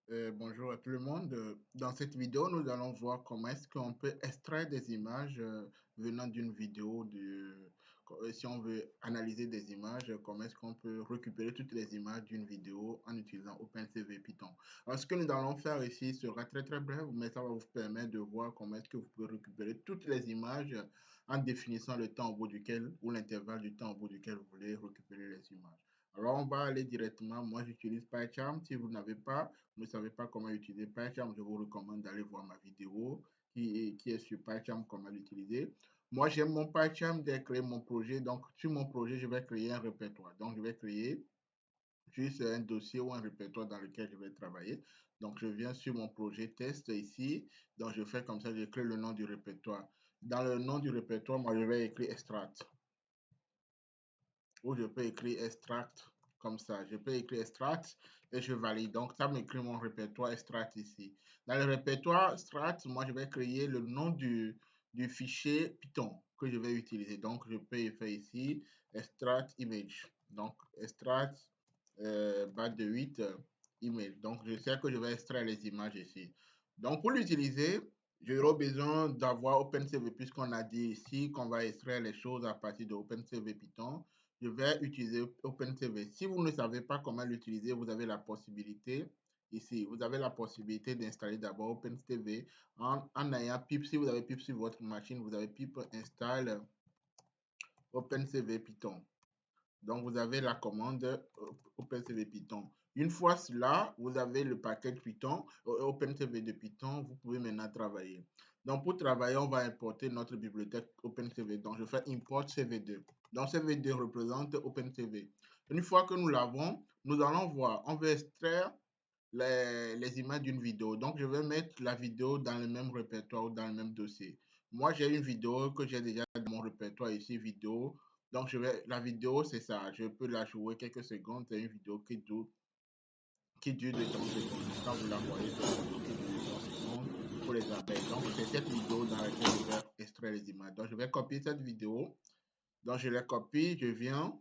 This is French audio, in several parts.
Bonjour à tout le monde. Dans cette vidéo, nous allons voir comment est-ce qu'on peut extraire des images venant d'une vidéo. Si on veut analyser des images, comment est-ce qu'on peut récupérer toutes les images d'une vidéo en utilisant OpenCV Python. Alors, ce que nous allons faire ici sera très très bref, mais ça va vous permettre de voir comment est-ce que vous pouvez récupérer toutes les images en définissant le temps au bout duquel ou l'intervalle du temps au bout duquel vous voulez récupérer les images. Alors, on va aller directement. Moi, j'utilise PyCharm. Si vous n'avez pas, vous ne savez pas comment utiliser PyCharm, je vous recommande d'aller voir ma vidéo qui est sur PyCharm, comment l'utiliser. Moi, j'aime mon PyCharm dès créer mon projet. Donc, sur mon projet, je vais créer un répertoire. Donc, je vais créer juste un dossier ou un répertoire dans lequel je vais travailler. Donc, je viens sur mon projet test ici. Donc, je fais comme ça, je crée le nom du répertoire. Dans le nom du répertoire, moi, je vais écrire extract. Ou je peux écrire extract comme ça. Je peux écrire extract et je valide. Donc, ça m'écrit mon répertoire extract ici. Dans le répertoire extract, moi, je vais créer le nom du fichier Python que je vais utiliser. Donc, je peux faire ici extract image. Donc, extract barre de 8 image. Donc, je sais que je vais extraire les images ici. Donc, pour l'utiliser, j'aurai besoin d'avoir OpenCV puisqu'on a dit ici qu'on va extraire les choses à partir de OpenCV Python. Je vais utiliser OpenCV. Si vous ne savez pas comment l'utiliser, vous avez la possibilité ici. Vous avez la possibilité d'installer d'abord OpenCV en ayant pip. Si vous avez pip sur votre machine, vous avez pip install OpenCV Python. Donc, vous avez la commande OpenCV Python. Une fois cela, vous avez le package Python, OpenCV de Python, vous pouvez maintenant travailler. Donc, pour travailler, on va importer notre bibliothèque OpenCV. Donc, je fais import CV2. Donc, CV2 représente OpenCV. Une fois que nous l'avons, nous allons voir, on veut extraire les images d'une vidéo. Donc, je vais mettre la vidéo dans le même répertoire ou dans le même dossier. Moi, j'ai une vidéo que j'ai déjà dans mon répertoire ici, vidéo. Donc, la vidéo, c'est ça. Je peux la jouer quelques secondes. C'est une vidéo qui dure de 30 secondes. Quand vous la voyez, c'est une vidéo qui dure de 30 secondes pour les abeilles. Donc, c'est cette vidéo dans laquelle je vais extraire les images. Donc, je vais copier cette vidéo. Donc, je la copie. Je viens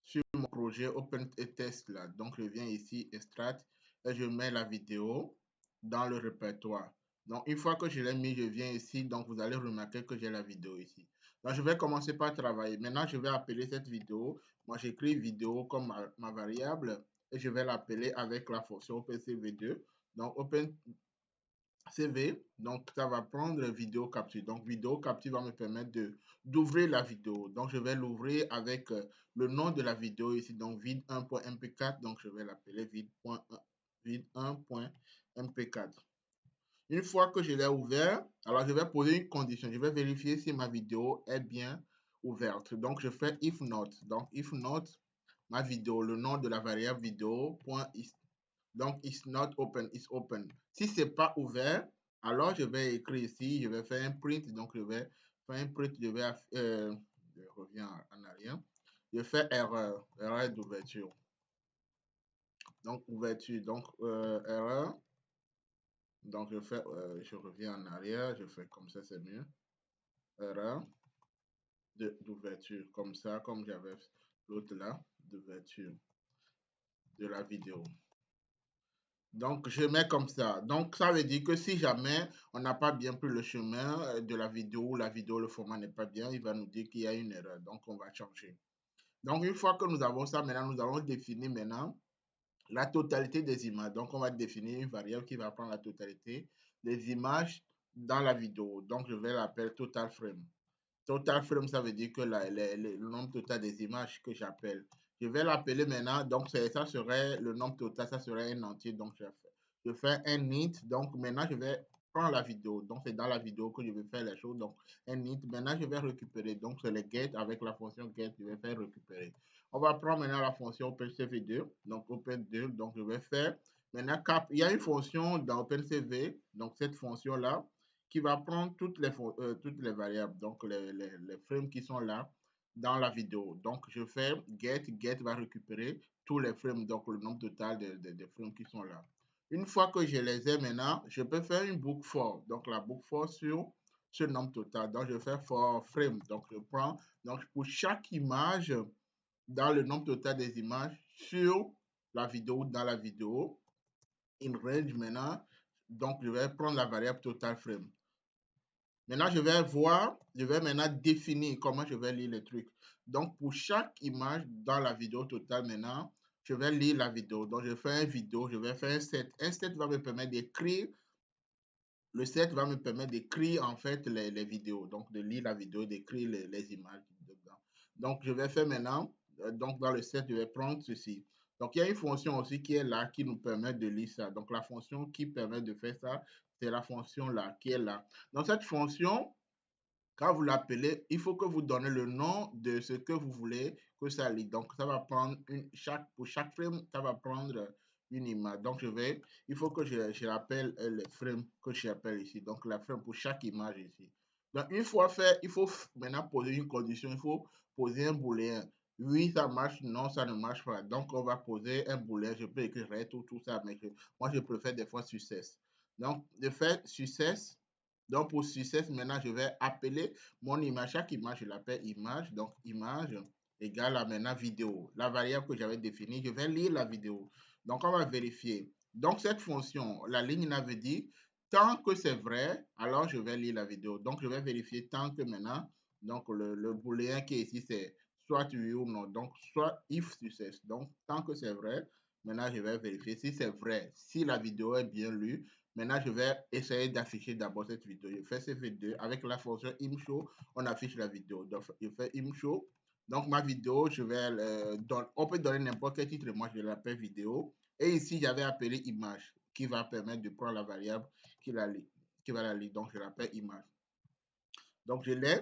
sur mon projet OpenTest là. Donc, je viens ici, extract, et je mets la vidéo dans le répertoire. Donc, une fois que je l'ai mis, je viens ici. Donc, vous allez remarquer que j'ai la vidéo ici. Donc, je vais commencer par travailler. Maintenant, je vais appeler cette vidéo. Moi, j'écris vidéo comme ma variable et je vais l'appeler avec la fonction OpenCV2. Donc, CV, donc ça va prendre vidéo capture. Donc vidéo capture va me permettre d'ouvrir la vidéo. Donc je vais l'ouvrir avec le nom de la vidéo ici, donc vid1.mp4. Donc je vais l'appeler vid1.mp4. Une fois que je l'ai ouvert, alors je vais poser une condition. Je vais vérifier si ma vidéo est bien ouverte. Donc je fais if not. Donc if not, ma vidéo, le nom de la variable vidéo.is. Donc, it's not open, it's open. Si c'est pas ouvert, alors je vais écrire ici, je vais faire un print. Donc, je vais faire un print, je reviens en arrière. Je fais erreur, erreur d'ouverture. Donc, ouverture, donc erreur. Donc, je reviens en arrière, je fais comme ça, c'est mieux. Erreur d'ouverture, comme ça, comme j'avais l'autre là, d'ouverture de la vidéo. Donc, je mets comme ça. Donc, ça veut dire que si jamais on n'a pas bien pris le chemin de la vidéo, le format n'est pas bien, il va nous dire qu'il y a une erreur. Donc, on va changer. Donc, une fois que nous avons ça, maintenant, nous allons définir maintenant la totalité des images. Donc, on va définir une variable qui va prendre la totalité des images dans la vidéo. Donc, je vais l'appeler total frame. Total frame, ça veut dire que le nombre total des images que j'appelle. Je vais l'appeler maintenant, donc ça serait le nombre total, ça serait un entier. Donc je fais un int, donc maintenant je vais prendre la vidéo. Donc c'est dans la vidéo que je vais faire les choses. Donc un int, maintenant je vais récupérer. Donc c'est le get avec la fonction get, je vais faire récupérer. On va prendre maintenant la fonction OpenCV2, donc Open2, donc je vais faire maintenant cap. Il y a une fonction dans OpenCV, donc cette fonction-là, qui va prendre toutes les variables, donc les frames qui sont là dans la vidéo. Donc, je fais get, get va récupérer tous les frames, donc le nombre total de frames qui sont là. Une fois que je les ai maintenant, je peux faire une boucle for. Donc, la boucle for sur ce nombre total. Donc, je fais for frame. Donc, je prends, donc pour chaque image dans le nombre total des images sur la vidéo, dans la vidéo, in range maintenant. Donc, je vais prendre la variable total frame. Maintenant, je vais maintenant définir comment je vais lire les trucs. Donc, pour chaque image dans la vidéo totale maintenant, je vais lire la vidéo. Donc, je fais une vidéo, je vais faire un set. Un set va me permettre d'écrire. Le set va me permettre d'écrire en fait les vidéos. Donc, de lire la vidéo, d'écrire les images dedans. Donc, je vais faire maintenant. Donc, dans le set, je vais prendre ceci. Donc, il y a une fonction aussi qui est là, qui nous permet de lire ça. Donc, la fonction qui permet de faire ça, c'est la fonction là, qui est là. Donc, cette fonction, quand vous l'appelez, il faut que vous donnez le nom de ce que vous voulez que ça lit. Donc, ça va prendre pour chaque frame, ça va prendre une image. Donc, il faut que je rappelle les frames que j'appelle ici. Donc, la frame pour chaque image ici. Donc, une fois fait, il faut maintenant poser une condition. Il faut poser un booléen. Oui, ça marche. Non, ça ne marche pas. Donc, on va poser un booléen. Je peux écrire tout ça, mais moi, je préfère des fois success. Donc, de fait, success. Donc, pour success, maintenant, je vais appeler mon image. Chaque image, je l'appelle image. Donc, image égale à maintenant vidéo. La variable que j'avais définie, je vais lire la vidéo. Donc, on va vérifier. Donc, cette fonction, la ligne avait dit, tant que c'est vrai, alors je vais lire la vidéo. Donc, je vais vérifier tant que maintenant, donc le booléen qui est ici, c'est soit oui ou non. Donc, soit if success. Donc, tant que c'est vrai, maintenant, je vais vérifier si c'est vrai. Si la vidéo est bien lue, maintenant, je vais essayer d'afficher d'abord cette vidéo. Je fais CV2 avec la fonction imshow, on affiche la vidéo. Donc, je fais imshow. Donc, ma vidéo, on peut donner n'importe quel titre. Moi, je l'appelle vidéo. Et ici, j'avais appelé image qui va permettre de prendre la variable qui va la lire. Donc, je l'appelle image. Donc, je l'ai.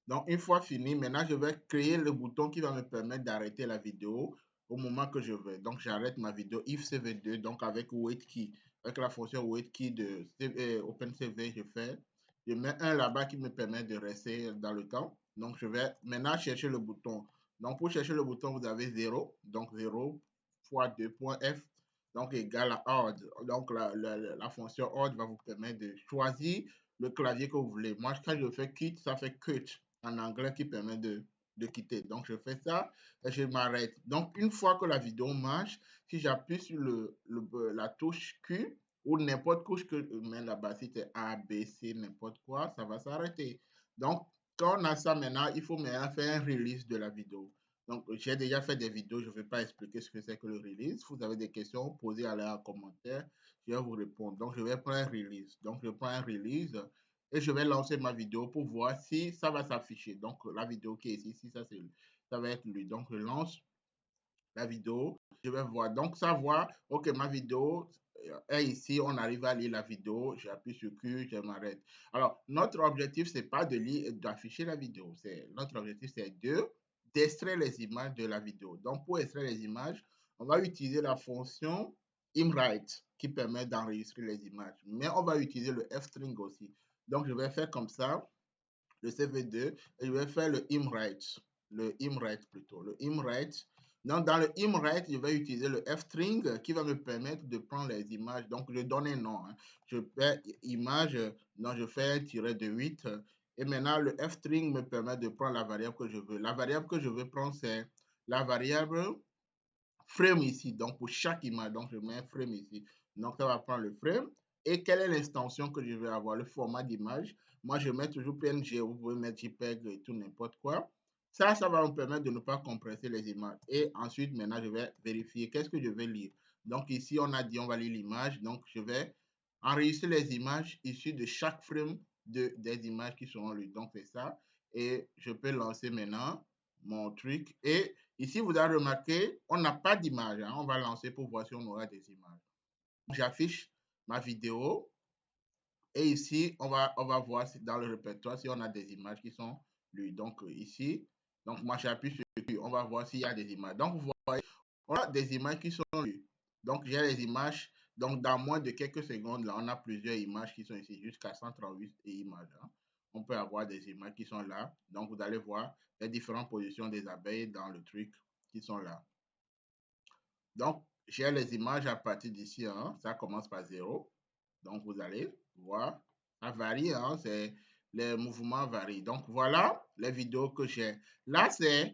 Donc, une fois fini, maintenant, je vais créer le bouton qui va me permettre d'arrêter la vidéo au moment que je veux. Donc, j'arrête ma vidéo if CV2, donc avec wait key, avec la fonction wait key de OpenCV, je mets un là-bas qui me permet de rester dans le temps. Donc, je vais maintenant chercher le bouton. Donc, pour chercher le bouton, vous avez 0, donc 0 fois 2.f, donc égal à odd. Donc, la fonction odd va vous permettre de choisir le clavier que vous voulez. Moi, quand je fais quit, ça fait cut en anglais qui permet de quitter. Donc, je fais ça et je m'arrête. Donc, une fois que la vidéo marche, si j'appuie sur la touche Q ou n'importe touche que je mets là-bas, si c'est A, B, C, n'importe quoi, ça va s'arrêter. Donc, quand on a ça maintenant, il faut maintenant faire un release de la vidéo. Donc, j'ai déjà fait des vidéos, je ne vais pas expliquer ce que c'est que le release. Si vous avez des questions, posez-les en commentaire, je vais vous répondre. Donc, je vais prendre un release. Donc, je prends un release et je vais lancer ma vidéo pour voir si ça va s'afficher. Donc, la vidéo qui est ici, si ça va être lui. Donc, je lance la vidéo, je vais voir. Donc, ça voit, OK, ma vidéo est ici, on arrive à lire la vidéo, j'appuie sur Q, je m'arrête. Alors, notre objectif, c'est pas de lire, d'afficher la vidéo. Notre objectif, c'est d'extraire les images de la vidéo. Donc, pour extraire les images, on va utiliser la fonction imWrite qui permet d'enregistrer les images. Mais on va utiliser le fstring aussi. Donc, je vais faire comme ça, le CV2, et je vais faire le imWrite. Le imWrite plutôt. Le imWrite. Donc, dans le imWrite, je vais utiliser le fstring qui va me permettre de prendre les images. Donc, je donne un nom. Hein. Je fais image, donc je fais un tiret de 8. Et maintenant, le fstring me permet de prendre la variable que je veux. La variable que je veux prendre, c'est la variable frame ici. Donc, pour chaque image, donc je mets un frame ici. Donc, ça va prendre le frame. Et quelle est l'extension que je vais avoir? Le format d'image. Moi, je mets toujours PNG. Vous pouvez mettre JPEG et tout n'importe quoi. Ça va me permettre de ne pas compresser les images. Et ensuite, maintenant, je vais vérifier qu'est-ce que je vais lire. Donc, ici, on a dit on va lire l'image. Donc, je vais enregistrer les images issues de chaque frame des images qui seront lues. Donc, c'est ça. Et je peux lancer maintenant mon truc. Et ici, vous avez remarqué, on n'a pas d'image. Hein. On va lancer pour voir si on aura des images. J'affiche ma vidéo. Et ici, on va voir dans le répertoire si on a des images qui sont lues. Donc, ici, donc moi, j'appuie sur on va voir s'il y a des images. Donc, vous voyez, on a des images qui sont lues. Donc, j'ai les images. Donc, dans moins de quelques secondes, là, on a plusieurs images qui sont ici, jusqu'à 138 images. Hein. On peut avoir des images qui sont là. Donc, vous allez voir les différentes positions des abeilles dans le truc qui sont là. Donc, j'ai les images à partir d'ici. Hein. Ça commence par 0. Donc, vous allez voir. Ça varie. Hein. Les mouvements varient. Donc, voilà les vidéos que j'ai. Là,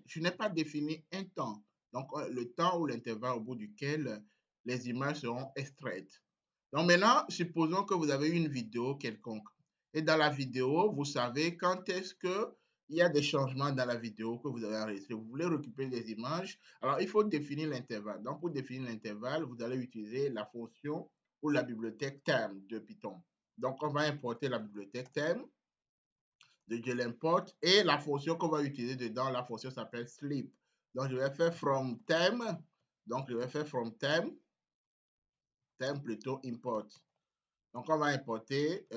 je n'ai pas défini un temps. Donc, le temps ou l'intervalle au bout duquel les images seront extraites. Donc maintenant, supposons que vous avez une vidéo quelconque. Et dans la vidéo, vous savez quand est-ce que il y a des changements dans la vidéo que vous avez enregistré. Vous voulez récupérer des images. Alors, il faut définir l'intervalle. Donc, pour définir l'intervalle, vous allez utiliser la fonction ou la bibliothèque term de Python. Donc, on va importer la bibliothèque term. Je l'importe et la fonction qu'on va utiliser dedans, la fonction s'appelle sleep. Donc, je vais faire from term. Donc, je vais faire from term plutôt import. Donc, on va importer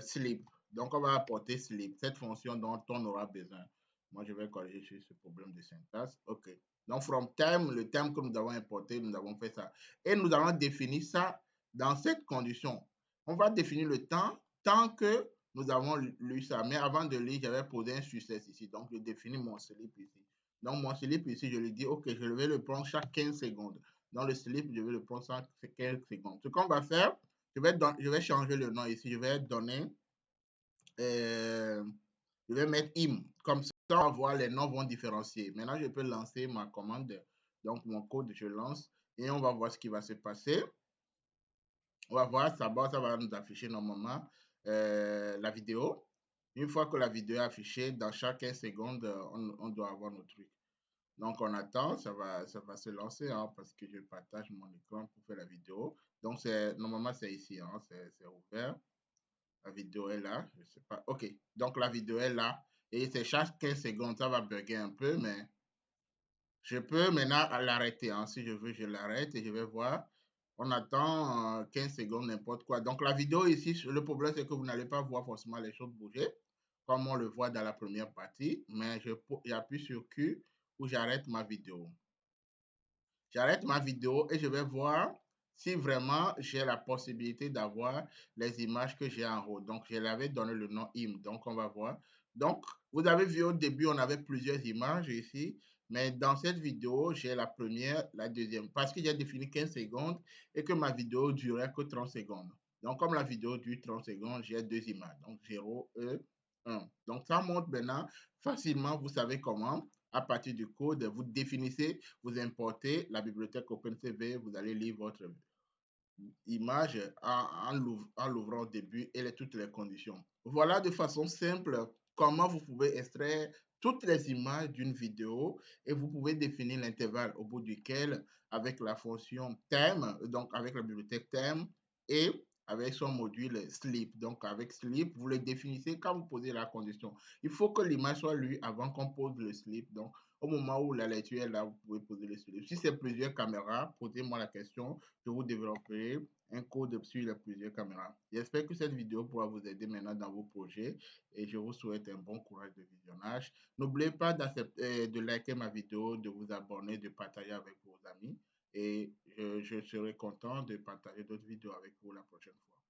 sleep. Donc, on va apporter sleep, cette fonction dont on aura besoin. Moi, je vais corriger sur ce problème de syntaxe. OK. Donc, from term, le terme que nous avons importé, nous avons fait ça. Et nous allons définir ça dans cette condition. On va définir le temps tant que nous avons lu ça. Mais avant de lire, j'avais posé un succès ici. Donc, je définis mon sleep ici. Donc, mon sleep ici, je lui dis, OK, je vais le prendre chaque 15 secondes. Dans le sleep, je vais le prendre chaque 15 secondes. Ce qu'on va faire, je vais changer le nom ici. Je vais donner, je vais mettre im. Comme ça, on va voir les noms vont différencier. Maintenant, je peux lancer ma commande. Donc, mon code, je lance et on va voir ce qui va se passer. On va voir, ça va nous afficher normalement la vidéo. Une fois que la vidéo est affichée, dans chaque 15 secondes, on doit avoir nos trucs. Donc, on attend, ça va se lancer hein, parce que je partage mon écran pour faire la vidéo. Donc, normalement, c'est ici, hein, c'est ouvert. La vidéo est là, je sais pas. OK, donc la vidéo est là. Et c'est chaque 15 secondes, ça va bugger un peu, mais je peux maintenant l'arrêter. Hein. Si je veux, je l'arrête et je vais voir. On attend 15 secondes, n'importe quoi. Donc la vidéo ici, le problème, c'est que vous n'allez pas voir forcément les choses bouger, comme on le voit dans la première partie. Mais j'appuie sur Q où j'arrête ma vidéo. J'arrête ma vidéo et je vais voir si vraiment j'ai la possibilité d'avoir les images que j'ai en haut. Donc, je l'avais donné le nom im. Donc, on va voir. Donc, vous avez vu au début, on avait plusieurs images ici. Mais dans cette vidéo, j'ai la première, la deuxième. Parce que j'ai défini 15 secondes et que ma vidéo durait que 30 secondes. Donc, comme la vidéo dure 30 secondes, j'ai deux images. Donc, 0 et 1. Donc, ça montre maintenant facilement, vous savez comment à partir du code, vous définissez, vous importez la bibliothèque OpenCV, vous allez lire votre image en l'ouvrant au début et toutes les conditions. Voilà de façon simple comment vous pouvez extraire toutes les images d'une vidéo et vous pouvez définir l'intervalle au bout duquel, avec la fonction thème, donc avec la bibliothèque thème et avec son module sleep. Donc avec sleep, vous le définissez quand vous posez la condition. Il faut que l'image soit lue avant qu'on pose le sleep. Donc au moment où la lecture est là, vous pouvez poser le sleep. Si c'est plusieurs caméras, posez-moi la question, je vous développerai un code sur les plusieurs caméras. J'espère que cette vidéo pourra vous aider maintenant dans vos projets et je vous souhaite un bon courage de visionnage. N'oubliez pas de liker ma vidéo, de vous abonner, de partager avec vos amis et je serai content de partager d'autres vidéos avec vous la prochaine fois.